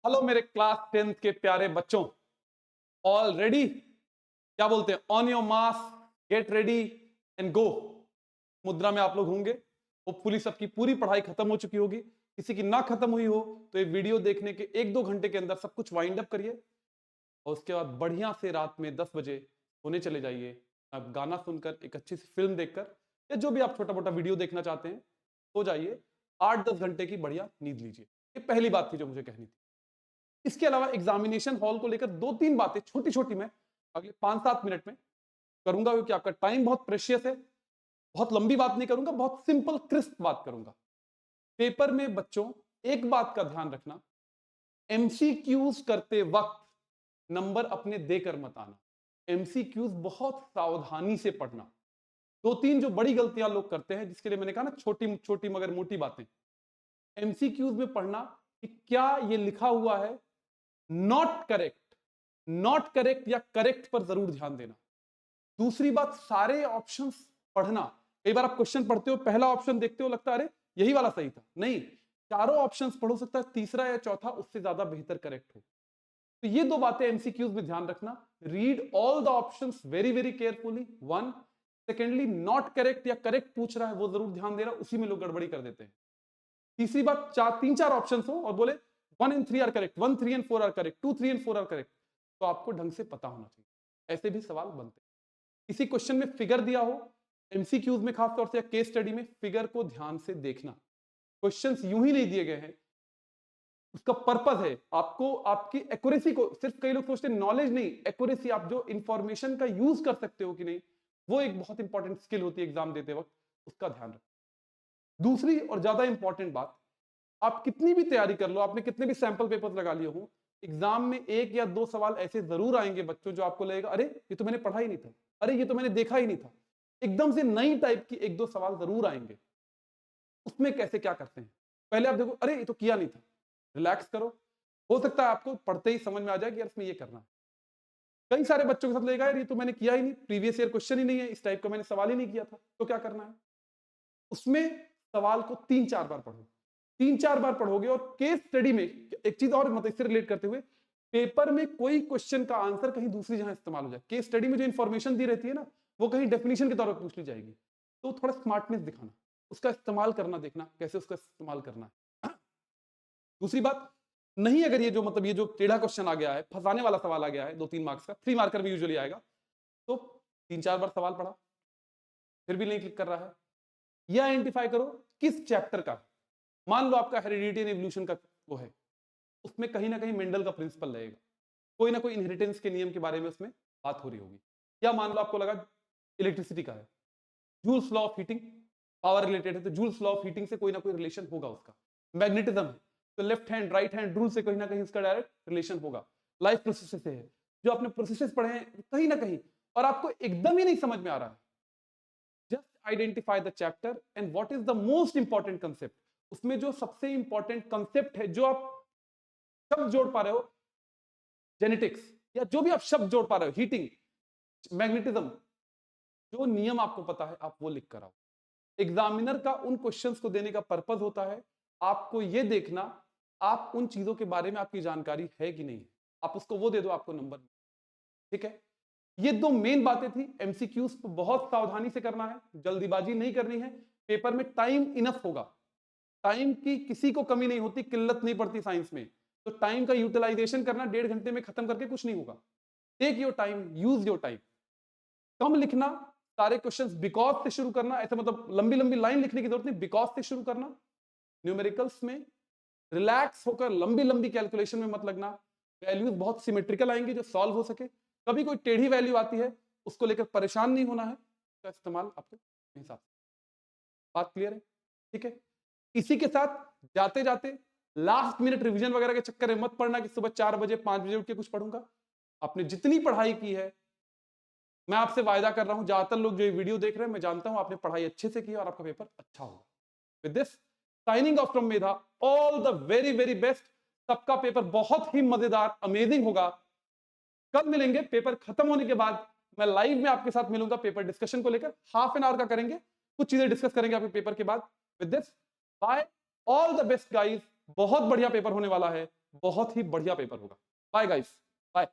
Hello मेरे class 10th के प्यारे बच्चों, ऑल रेडी? क्या बोलते हैं? On your marks, get ready and go. मुद्रा में आप लोग होंगे। होपफुली सबकी पूरी पढ़ाई खत्म हो चुकी होगी। किसी की ना खत्म हुई हो तो ये वीडियो देखने के 1-2 घंटे के अंदर सब कुछ वाइंड अप करिए और उसके बाद बढ़िया से रात में 10 बजे सोने चले जाइए। आप गाना सुनकर, एक अच्छी सी फिल्म देखकर या जो भी आप छोटा मोटा वीडियो देखना चाहते हैं सो जाइए। 8-10 घंटे की बढ़िया नींद लीजिए। ये पहली बात थी जो मुझे कहनी थी। इसके अलावा एग्जामिनेशन हॉल को लेकर 2-3 बातें छोटी छोटी मैं अगले 5-7 मिनट में करूंगा, क्योंकि आपका टाइम बहुत प्रेशियस है। बहुत लंबी बात नहीं करूंगा, बहुत सिंपल क्रिस्प बात करूंगा। पेपर में बच्चों एक बात का ध्यान रखना, एमसीक्यूज करते वक्त नंबर अपने देकर मत आना। एमसीक्यूज बहुत सावधानी से पढ़ना। 2-3 जो बड़ी गलतियां लोग करते हैं, जिसके लिए मैंने कहा ना छोटी छोटी मगर मोटी बातें। एमसीक्यूज में पढ़ना कि क्या ये लिखा हुआ है, नॉट करेक्ट, नॉट करेक्ट या करेक्ट पर जरूर ध्यान देना। दूसरी बात, सारे ऑप्शंस पढ़ना। कई बार आप क्वेश्चन पढ़ते हो, पहला ऑप्शन देखते हो, लगता है अरे यही वाला सही था। नहीं, चारों ऑप्शंस पढ़ो, सकता है तीसरा या चौथा उससे ज्यादा बेहतर करेक्ट हो। तो ये 2 बातें एमसीक्यूज में ध्यान रखना। Read all the options very very carefully, one. Secondly, not correct या करेक्ट पूछ रहा है वो जरूर ध्यान देना, उसी में लोग गड़बड़ी कर देते हैं। तीसरी बात, 3-4 ऑप्शन हो और बोले 1 and 3 are correct, 1, 3 and 4 are correct, 2, 3 and 4 are correct, तो आपको ढंग से पता होना चाहिए। ऐसे भी सवाल बनते हैं। किसी क्वेश्चन में फिगर दिया हो, एमसीक्यूज में खासतौर से या केस स्टडी में, फिगर को ध्यान से देखना। क्वेश्चंस यूं ही नहीं दिए गए हैं, उसका पर्पस है आपको आपकी एक्यूरेसी को। सिर्फ कई लोग सोचते हैं नॉलेज नहीं, एक्यूरेसी, आप जो इंफॉर्मेशन का यूज कर सकते हो कि नहीं, वो एक बहुत इंपॉर्टेंट स्किल होती है एग्जाम देते वक्त, उसका ध्यान रखो। दूसरी और ज्यादा इंपॉर्टेंट बात, आप कितनी भी तैयारी कर लो, आपने कितने भी सैंपल पेपर्स लगा लिए हो, एग्जाम में 1 या 2 सवाल ऐसे जरूर आएंगे बच्चों जो आपको लगेगा अरे ये तो मैंने पढ़ा ही नहीं था, अरे ये तो मैंने देखा ही नहीं था। एकदम से नई टाइप की 1-2 सवाल जरूर आएंगे। उसमें कैसे क्या करते हैं, पहले आप देखो अरे ये तो किया नहीं था, रिलैक्स करो। हो सकता है आपको पढ़ते ही समझ में आ जाए कि यार इसमें ये करना है। कई सारे बच्चों के साथ लगेगा यार ये तो मैंने किया ही नहीं, प्रीवियस ईयर क्वेश्चन ही नहीं है, इस टाइप का मैंने सवाल ही नहीं किया था, तो क्या करना है? उसमें सवाल को 3-4 बार पढ़ो। 3-4 बार पढ़ोगे और केस स्टडी में एक चीज और, मतलब इससे रिलेट करते हुए, पेपर में कोई क्वेश्चन का आंसर कहीं दूसरी जगह इस्तेमाल हो जाए, केस स्टडी में जो इंफॉर्मेशन दी रहती है ना, वो कहीं डेफिनेशन के तौर पर पूछ ली जाएगी, तो थोड़ा स्मार्टनेस दिखाना, उसका इस्तेमाल करना, देखना कैसे उसका इस्तेमाल करना है। दूसरी बात, नहीं अगर ये जो मतलब ये जो टेढ़ा क्वेश्चन आ गया है, फंसाने वाला सवाल आ गया है 2-3 मार्क्स का, 3 मार्कर भी यूजुअली आएगा, तो 3-4 बार सवाल पढ़ा, फिर भी नहीं क्लिक कर रहा है, यह आइडेंटिफाई करो किस चैप्टर का। मान लो आपका हेरिडिटी एंड इवोल्यूशन का वो है, उसमें कहीं ना कहीं मेंडल का प्रिंसिपल रहेगा, कोई ना कोई इनहेरिटेंस के नियम के बारे में उसमें बात हो रही होगी। या मान लो आपको लगा इलेक्ट्रिसिटी का है, joules law of heating, power related है, तो जूल्स लॉ ऑफ हीटिंग से कोई ना कोई रिलेशन होगा उसका। मैग्नेटिज्म है, तो left hand right hand rule से कहीं ना कहीं उसका डायरेक्ट रिलेशन होगा। लाइफ प्रोसेसेस से है, जो आपने प्रोसेसेस पढ़े हैं कहीं ना कहीं, और आपको एकदम ही नहीं समझ में आ रहा है, just identify the chapter and what is the most important concept. उसमें जो सबसे इंपॉर्टेंट कंसेप्ट है, जो आप शब्द जोड़ पा रहे हो, जेनेटिक्स या जो भी आप शब्द जोड़ पा रहे हो, हीटिंग, मैग्नेटिज्म, जो नियम आपको पता है आप वो लिख कर आओ। एग्जामिनर का उन क्वेश्चंस को देने का पर्पस होता है आपको ये देखना आप उन चीजों के बारे में आपकी जानकारी है कि नहीं, आप उसको वो दे दो, आपको नंबर। ठीक है, ये 2 मेन बातें थी। एमसीक्यूज को बहुत सावधानी से करना है, जल्दीबाजी नहीं करनी है। पेपर में टाइम इनफ होगा, टाइम की किसी को कमी नहीं होती, किल्लत नहीं पड़ती साइंस में, तो टाइम का यूटिलाइजेशन करना, 1.5 घंटे में खत्म करके कुछ नहीं होगा। Take your time, use your time. कम लिखना, सारे क्वेश्चंस बिकॉज से शुरू करना, ऐसा मतलब लंबी लंबी लाइन लिखने की जरूरत नहीं, बिकॉज से शुरू करना। न्यूमेरिकल्स में रिलैक्स होकर लंबी लंबी कैलकुलेशन में मत लगना, वैल्यूज बहुत सिमेट्रिकल आएंगे जो सॉल्व हो सके। कभी कोई टेढ़ी वैल्यू आती है उसको लेकर परेशान नहीं होना है, उसका इस्तेमाल आपके हिसाब से। बात क्लियर है? ठीक है, इसी के साथ जाते जाते लास्ट मिनट रिवीजन वगैरह के चक्कर में मत पड़ना कि सुबह 4 बजे 5 बजे उठ के कुछ पढ़ूंगा। आपने जितनी पढ़ाई की है, मैं आपसे वायदा कर रहा हूं, ज्यादातर लोग जो ये वीडियो देख रहे हैं, मैं जानता हूं आपने पढ़ाई अच्छे से की और आपका पेपर अच्छा होगा। With this, signing off from Medha, all the very very best. सबका पेपर बहुत ही मजेदार, अमेजिंग होगा। कल मिलेंगे पेपर खत्म होने के बाद, मैं लाइव में आपके साथ मिलूंगा पेपर डिस्कशन को लेकर, हाफ एन आवर का करेंगे, कुछ चीजें डिस्कस करेंगे आपके पेपर के बाद। With this, bye, all the best guys, बहुत बढ़िया पेपर होने वाला है, बहुत ही बढ़िया पेपर होगा। Bye guys, bye.